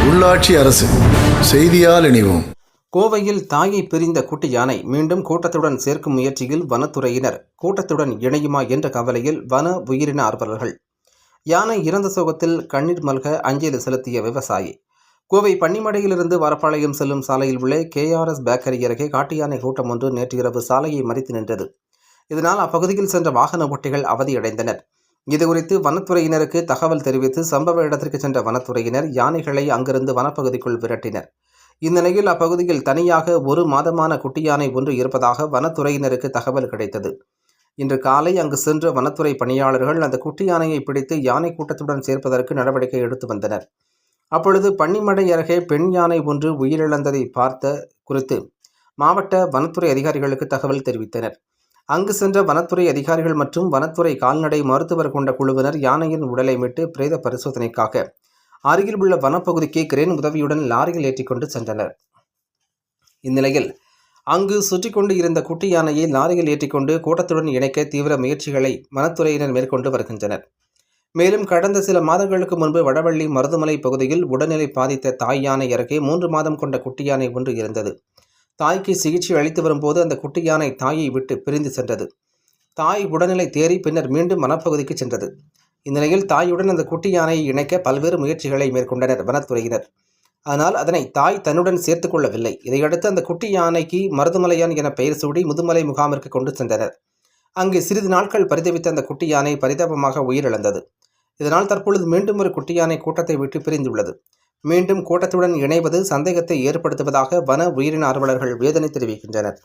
உள்ளாட்சி அரசு செய்தியால் இணைவோம். கோவையில் தாயை பிரிந்த குட்டி யானை மீண்டும் கூட்டத்துடன் சேர்க்கும் முயற்சியில் வனத்துறையினர் கூட்டத்துடன் இணையுமா என்ற கவலையில் வன உயிரின ஆர்வலர்கள். யானை இறந்த சோகத்தில் கண்ணீர் மல்க அஞ்சலி செலுத்திய விவசாயி. கோவை பன்னிமடையிலிருந்து வரப்பாளையம் செல்லும் சாலையில் உள்ள KRS பேக்கரி அருகே காட்டு யானை கூட்டம் ஒன்று நேற்று இரவு சாலையை மறித்து நின்றது. இதனால் அப்பகுதியில் சென்ற வாகன ஓட்டிகள் அவதியடைந்தனர். இதுகுறித்து வனத்துறையினருக்கு தகவல் தெரிவித்து சம்பவ இடத்திற்கு சென்ற வனத்துறையினர் யானைகளை அங்கிருந்து வனப்பகுதிக்குள் விரட்டினர். இந்நிலையில் அப்பகுதியில் தனியாக 1 மாதமான குட்டி யானை ஒன்று இருப்பதாக வனத்துறையினருக்கு தகவல் கிடைத்தது. இன்று காலை அங்கு சென்ற வனத்துறை பணியாளர்கள் அந்த குட்டி யானையை பிடித்து யானை கூட்டத்துடன் சேர்ப்பதற்கு நடவடிக்கை எடுத்து வந்தனர். அப்பொழுது பன்னிமடை அருகே பெண் யானை ஒன்று உயிரிழந்ததை பார்த்த குறித்து மாவட்ட வனத்துறை அதிகாரிகளுக்கு தகவல் தெரிவித்தனர். அங்கு சென்ற வனத்துறை அதிகாரிகள் மற்றும் வனத்துறை கால்நடை மருத்துவர் கொண்ட குழுவினர் யானையின் உடலை மீட்டு பிரேத பரிசோதனைக்காக அருகில் உள்ள வனப்பகுதிக்கு கிரேன் உதவியுடன் லாரியில் ஏற்றிக்கொண்டு சென்றனர். இந்நிலையில் அங்கு சுற்றி கொண்டு இருந்த குட்டி யானையை லாரியில் ஏற்றிக்கொண்டு கூட்டத்துடன் இணைக்க தீவிர முயற்சிகளை வனத்துறையினர் மேற்கொண்டு வருகின்றனர். மேலும் கடந்த சில மாதங்களுக்கு முன்பு வடவள்ளி மருதுமலை பகுதியில் உடல்நிலை பாதித்த தாய் யானை அருகே 3 மாதம் கொண்ட குட்டி யானை ஒன்று இருந்தது. தாய்க்கு சிகிச்சை அளித்து வரும்போது அந்த குட்டி யானை தாயை விட்டு பிரிந்து சென்றது. தாய் உடல்நிலை தேறி பின்னர் மீண்டும் வனப்பகுதிக்கு சென்றது. இந்நிலையில் தாயுடன் அந்த குட்டி யானையை இணைக்க பல்வேறு முயற்சிகளை மேற்கொண்டனர் வனத்துறையினர். ஆனால் அதனை தாய் தன்னுடன் சேர்த்துக் கொள்ளவில்லை. இதையடுத்து அந்த குட்டி யானைக்கு மருதுமலையான் என பெயர் சூடி முதுமலை முகாமிற்கு கொண்டு சென்றனர். அங்கு சிறிது நாட்கள் பரிதவித்த அந்த குட்டி யானை பரிதாபமாக உயிரிழந்தது. இதனால் தற்பொழுது மீண்டும் ஒரு குட்டி யானை கூட்டத்தை விட்டு பிரிந்துள்ளது. மீண்டும் கூட்டத்துடன் இணைவது சந்தேகத்தை ஏற்படுத்துவதாக வன உயிரின ஆர்வலர்கள் வேதனை தெரிவிக்கின்றனர்.